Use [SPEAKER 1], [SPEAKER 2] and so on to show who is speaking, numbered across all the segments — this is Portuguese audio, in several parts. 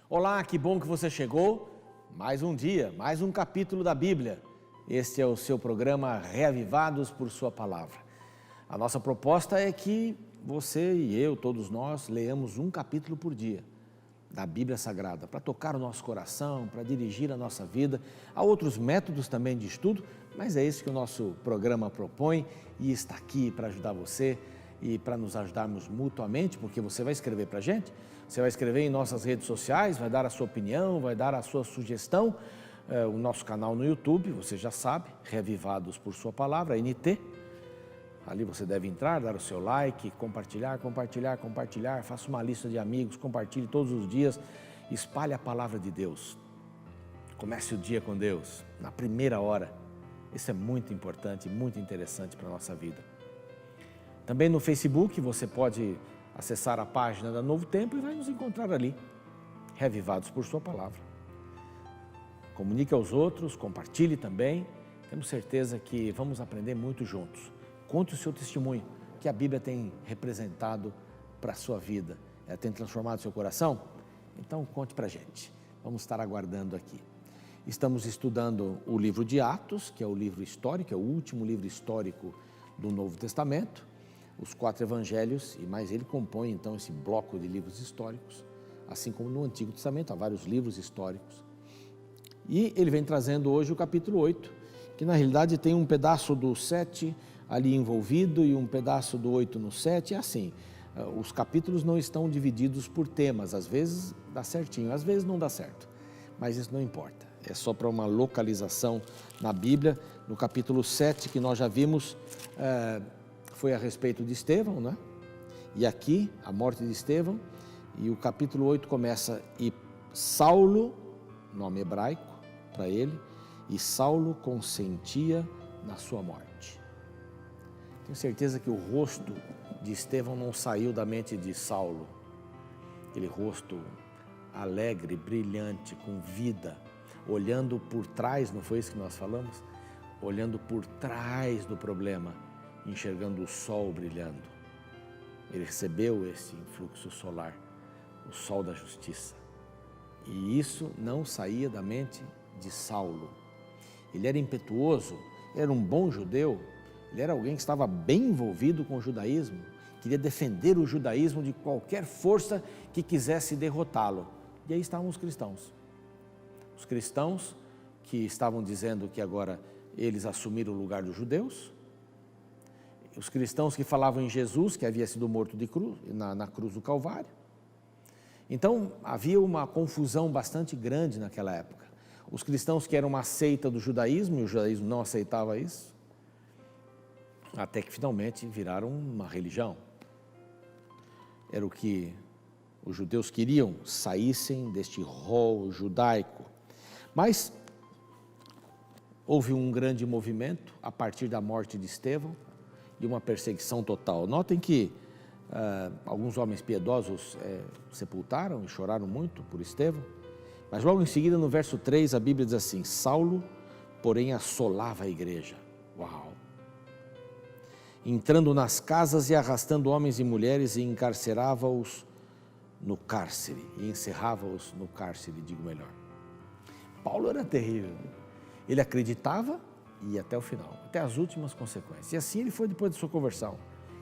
[SPEAKER 1] Olá, que bom que você chegou. Mais um dia, mais um capítulo da Bíblia. Este é o seu programa Reavivados por Sua Palavra. A nossa proposta é que você e eu, todos nós, leamos um capítulo por dia da Bíblia Sagrada, para tocar o nosso coração, para dirigir a nossa vida. Há outros métodos também de estudo, mas é isso que o nosso programa propõe e está aqui para ajudar você e para nos ajudarmos mutuamente, porque você vai escrever para a gente, você vai escrever em nossas redes sociais, vai dar a sua opinião, vai dar a sua sugestão, o nosso canal no YouTube, você já sabe, Reavivados por Sua Palavra, NT. Ali você deve entrar, dar o seu like, compartilhar, faça uma lista de amigos, compartilhe todos os dias, espalhe a palavra de Deus. Comece o dia com Deus, na primeira hora. Isso é muito importante, muito interessante para a nossa vida. Também no Facebook você pode acessar a página da Novo Tempo e vai nos encontrar ali, Reavivados por Sua Palavra. Comunique aos outros, compartilhe também, temos certeza que vamos aprender muito juntos. Conte o seu testemunho, que a Bíblia tem representado para a sua vida. Ela tem transformado o seu coração? Então conte para a gente. Vamos estar aguardando aqui. Estamos estudando o livro de Atos, que é o livro histórico, é o último livro histórico do Novo Testamento. Os 4 evangelhos, e mais ele compõe então esse bloco de livros históricos. Assim como no Antigo Testamento, há vários livros históricos. E ele vem trazendo hoje o capítulo 8, que na realidade tem um pedaço do 7 ali envolvido e um pedaço do 8 no 7, é assim, os capítulos não estão divididos por temas, às vezes dá certinho, às vezes não dá certo, mas isso não importa, é só para uma localização na Bíblia. No capítulo 7 que nós já vimos, foi a respeito de Estevão, né? E aqui, a morte de Estevão, e o capítulo 8 começa, e Saulo, nome hebraico para ele, e Saulo consentia na sua morte. Tenho certeza que o rosto de Estevão não saiu da mente de Saulo. Aquele rosto alegre, brilhante, com vida, olhando por trás, não foi isso que nós falamos? Olhando por trás do problema, enxergando o sol brilhando. Ele recebeu esse influxo solar, o sol da justiça. E isso não saía da mente de Saulo. Ele era impetuoso, era um bom judeu, ele era alguém que estava bem envolvido com o judaísmo, queria defender o judaísmo de qualquer força que quisesse derrotá-lo. E aí estavam os cristãos. Os cristãos que estavam dizendo que agora eles assumiram o lugar dos judeus, os cristãos que falavam em Jesus, que havia sido morto de cruz, na cruz do Calvário. Então havia uma confusão bastante grande naquela época. Os cristãos que eram uma seita do judaísmo, e o judaísmo não aceitava isso, até que finalmente viraram uma religião. Era o que os judeus queriam, saíssem deste rol judaico. Mas houve um grande movimento a partir da morte de Estevão e uma perseguição total. Notem que alguns homens piedosos sepultaram e choraram muito por Estevão, mas logo em seguida, no verso 3, a Bíblia diz assim: Saulo, porém, assolava a igreja. Uau! Entrando nas casas e arrastando homens e mulheres, e encarcerava-os no cárcere, e encerrava-os no cárcere, digo melhor. Paulo era terrível, ele acreditava e ia até o final, até as últimas consequências. E assim ele foi depois de sua conversão,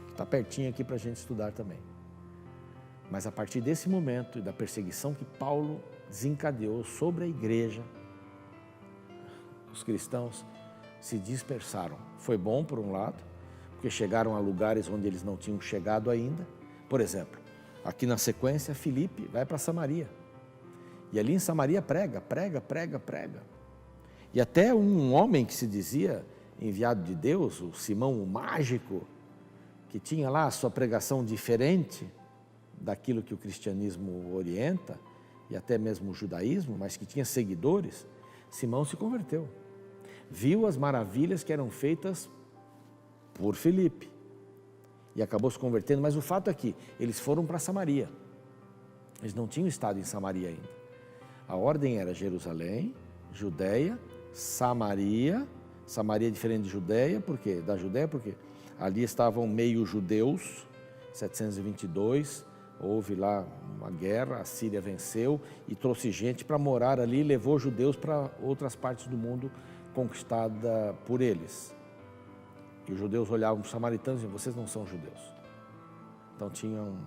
[SPEAKER 1] que está pertinho aqui para a gente estudar também. Mas a partir desse momento e da perseguição que Paulo desencadeou sobre a igreja, os cristãos se dispersaram. Foi bom por um lado, porque chegaram a lugares onde eles não tinham chegado ainda. Por exemplo, aqui na sequência, Filipe vai para Samaria. E ali em Samaria prega. E até um homem que se dizia enviado de Deus, o Simão o Mágico, que tinha lá a sua pregação diferente daquilo que o cristianismo orienta, e até mesmo o judaísmo, mas que tinha seguidores, Simão se converteu. Viu as maravilhas que eram feitas por Filipe e acabou se convertendo, mas o fato é que eles foram para Samaria. Eles não tinham estado em Samaria ainda. A ordem era Jerusalém, Judeia, Samaria. Samaria é diferente de Judeia, por quê? Da Judeia, porque ali estavam meio judeus, 722, houve lá uma guerra, a Síria venceu e trouxe gente para morar ali e levou judeus para outras partes do mundo conquistada por eles. E os judeus olhavam para os samaritanos e diziam, vocês não são judeus. Então tinham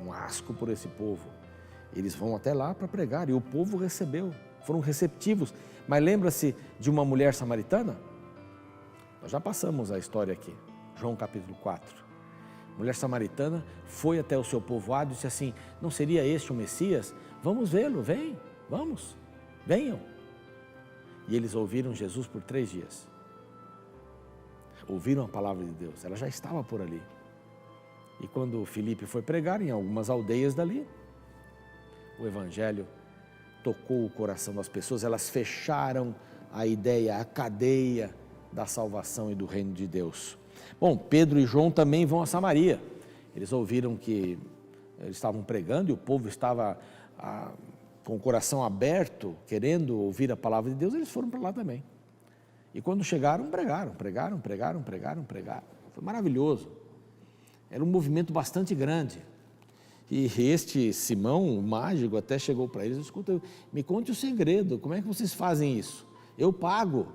[SPEAKER 1] um asco por esse povo. Eles vão até lá para pregar e o povo recebeu, foram receptivos. Mas lembra-se de uma mulher samaritana? Nós já passamos a história aqui, João capítulo 4. Mulher samaritana foi até o seu povoado e disse assim, não seria este o Messias? Vamos vê-lo, vem, vamos, venham. E eles ouviram Jesus por 3 dias. Ouviram a palavra de Deus, ela já estava por ali. E quando Filipe foi pregar em algumas aldeias dali, o evangelho tocou o coração das pessoas, elas fecharam a ideia, a cadeia da salvação e do reino de Deus. Bom, Pedro e João também vão a Samaria. Eles ouviram que eles estavam pregando e o povo estava com o coração aberto, querendo ouvir a palavra de Deus, eles foram para lá também. E quando chegaram, pregaram. Foi maravilhoso. Era um movimento bastante grande. E este Simão, o mágico, até chegou para eles, escuta, me conte o segredo, como é que vocês fazem isso? Eu pago.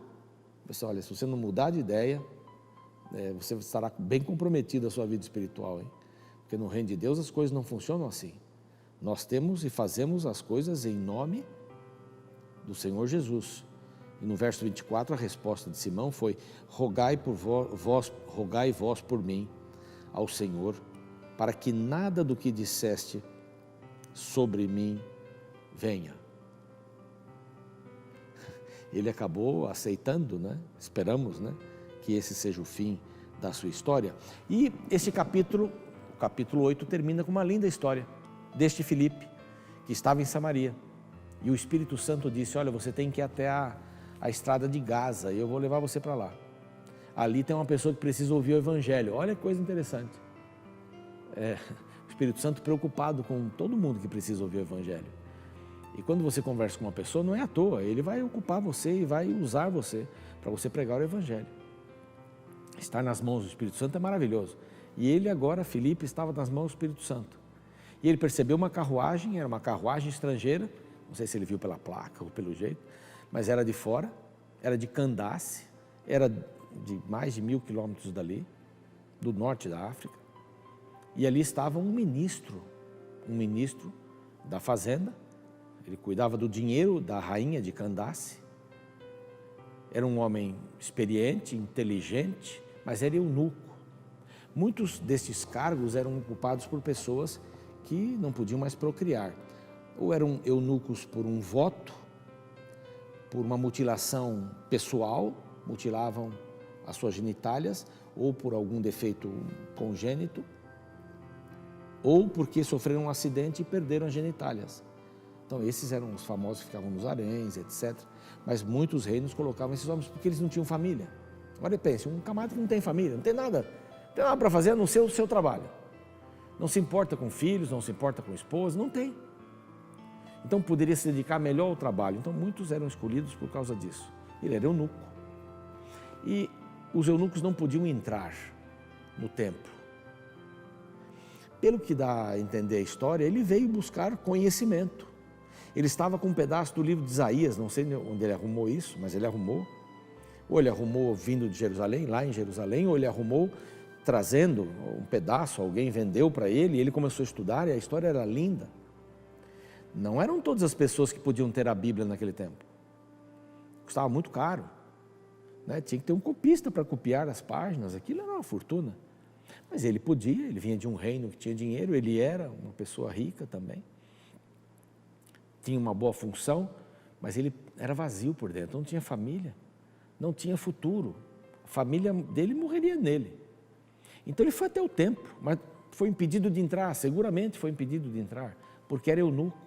[SPEAKER 1] Pessoal, olha, se você não mudar de ideia, você estará bem comprometido a sua vida espiritual, hein? Porque no reino de Deus as coisas não funcionam assim. Nós temos e fazemos as coisas em nome do Senhor Jesus. E no verso 24 a resposta de Simão foi, rogai vós por mim ao Senhor, para que nada do que disseste sobre mim venha. Ele acabou aceitando, né? Esperamos, né? Que esse seja o fim da sua história. E esse capítulo, o capítulo 8, termina com uma linda história deste Filipe, que estava em Samaria. E o Espírito Santo disse, olha, você tem que ir até a estrada de Gaza e eu vou levar você para lá. Ali tem uma pessoa que precisa ouvir o Evangelho. Olha que coisa interessante. O Espírito Santo preocupado com todo mundo que precisa ouvir o Evangelho. E quando você conversa com uma pessoa, não é à toa, ele vai ocupar você e vai usar você para você pregar o Evangelho. Estar nas mãos do Espírito Santo é maravilhoso. E ele agora, Filipe, estava nas mãos do Espírito Santo. E ele percebeu uma carruagem, era uma carruagem estrangeira, não sei se ele viu pela placa ou pelo jeito, mas era de fora, era de Candace, era de mais de 1000 quilômetros dali, do norte da África. E ali estava um ministro da fazenda, ele cuidava do dinheiro da rainha de Candace. Era um homem experiente, inteligente, mas era eunuco. Muitos destes cargos eram ocupados por pessoas que não podiam mais procriar. Ou eram eunucos por um voto, por uma mutilação pessoal, mutilavam as suas genitálias, ou por algum defeito congênito, ou porque sofreram um acidente e perderam as genitálias. Então esses eram os famosos que ficavam nos haréns, etc. Mas muitos reinos colocavam esses homens porque eles não tinham família. Agora pense, um camarada que não tem família, não tem nada para fazer a não ser o seu trabalho. Não se importa com filhos, não se importa com esposa, não tem. Então poderia se dedicar melhor ao trabalho. Então muitos eram escolhidos por causa disso. Ele era eunuco. E os eunucos não podiam entrar no templo. Pelo que dá a entender a história, ele veio buscar conhecimento. Ele estava com um pedaço do livro de Isaías, não sei onde ele arrumou isso, mas ele arrumou. Ou ele arrumou vindo de Jerusalém, lá em Jerusalém, ou ele arrumou trazendo um pedaço, alguém vendeu para ele, e ele começou a estudar e a história era linda. Não eram todas as pessoas que podiam ter a Bíblia naquele tempo. Custava muito caro, né? Tinha que ter um copista para copiar as páginas, aquilo era uma fortuna. Mas ele podia, ele vinha de um reino que tinha dinheiro, ele era uma pessoa rica também. Tinha uma boa função, mas ele era vazio por dentro, não tinha família, não tinha futuro. A família dele morreria nele. Então ele foi até o templo, mas foi impedido de entrar, seguramente foi impedido de entrar, porque era eunuco.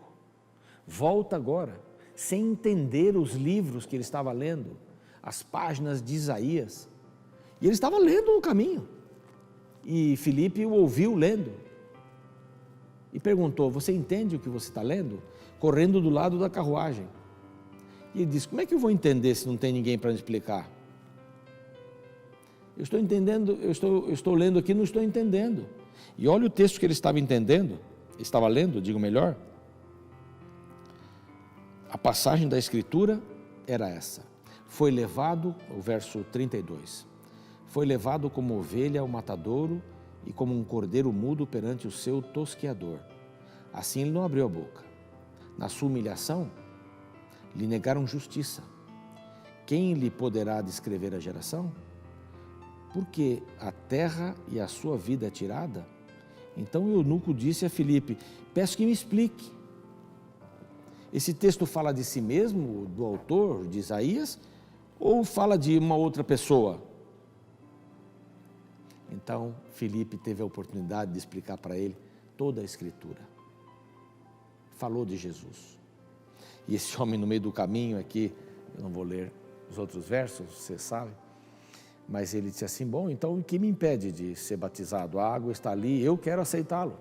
[SPEAKER 1] Volta agora, sem entender os livros que ele estava lendo, as páginas de Isaías. E ele estava lendo no caminho. E Filipe o ouviu lendo. E perguntou, você entende o que você está lendo? Correndo do lado da carruagem. E ele disse, como é que eu vou entender se não tem ninguém para me explicar? Eu estou entendendo, eu estou lendo aqui, não estou entendendo. E olha o texto que ele estava entendendo. estava lendo, digo melhor, a passagem da Escritura era essa. Foi levado, o verso 32, foi levado como ovelha ao matadouro e como um cordeiro mudo perante o seu tosqueador. Assim ele não abriu a boca. Na sua humilhação, lhe negaram justiça. Quem lhe poderá descrever a geração? Porque a terra e a sua vida é tirada? Então o eunuco disse a Filipe, peço que me explique. Esse texto fala de si mesmo, do autor, de Isaías, ou fala de uma outra pessoa? Então Filipe teve a oportunidade de explicar para ele toda a Escritura. Falou de Jesus. E esse homem no meio do caminho aqui, eu não vou ler os outros versos, você sabe, mas ele disse assim, bom, então o que me impede de ser batizado? A água está ali, eu quero aceitá-lo.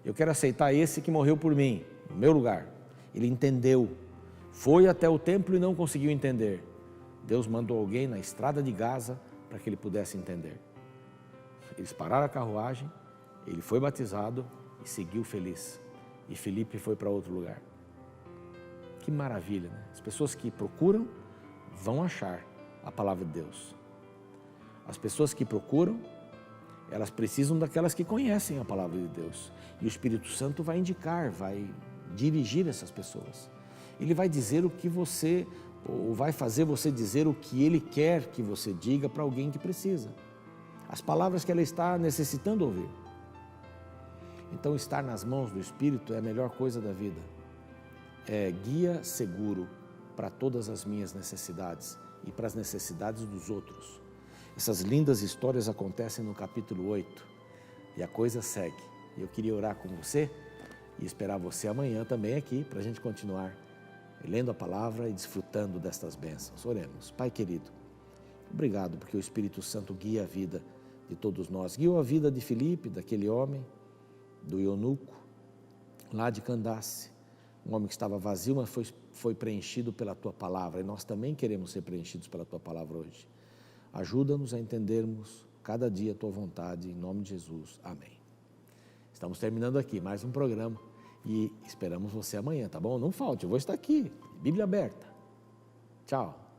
[SPEAKER 1] Eu quero aceitar esse que morreu por mim, no meu lugar. Ele entendeu, foi até o templo e não conseguiu entender. Deus mandou alguém na estrada de Gaza para que ele pudesse entender. Eles pararam a carruagem, ele foi batizado e seguiu feliz. E Filipe foi para outro lugar. Que maravilha, né? As pessoas que procuram vão achar a palavra de Deus. As pessoas que procuram, elas precisam daquelas que conhecem a palavra de Deus. E o Espírito Santo vai indicar, vai dirigir essas pessoas. Ele vai dizer o que você, ou vai fazer você dizer o que Ele quer que você diga para alguém que precisa. As palavras que ela está necessitando ouvir. Então, estar nas mãos do Espírito é a melhor coisa da vida. É guia seguro para todas as minhas necessidades e para as necessidades dos outros. Essas lindas histórias acontecem no capítulo 8 e a coisa segue. Eu queria orar com você e esperar você amanhã também aqui para a gente continuar lendo a palavra e desfrutando destas bênçãos. Oremos. Pai querido, obrigado porque o Espírito Santo guia a vida de todos nós. Guiou a vida de Filipe, daquele homem, do eunuco, lá de Candace, um homem que estava vazio, mas foi preenchido pela Tua Palavra, e nós também queremos ser preenchidos pela Tua Palavra hoje. Ajuda-nos a entendermos cada dia a Tua vontade, em nome de Jesus. Amém. Estamos terminando aqui mais um programa e esperamos você amanhã, tá bom? Não falte, eu vou estar aqui, Bíblia aberta. Tchau.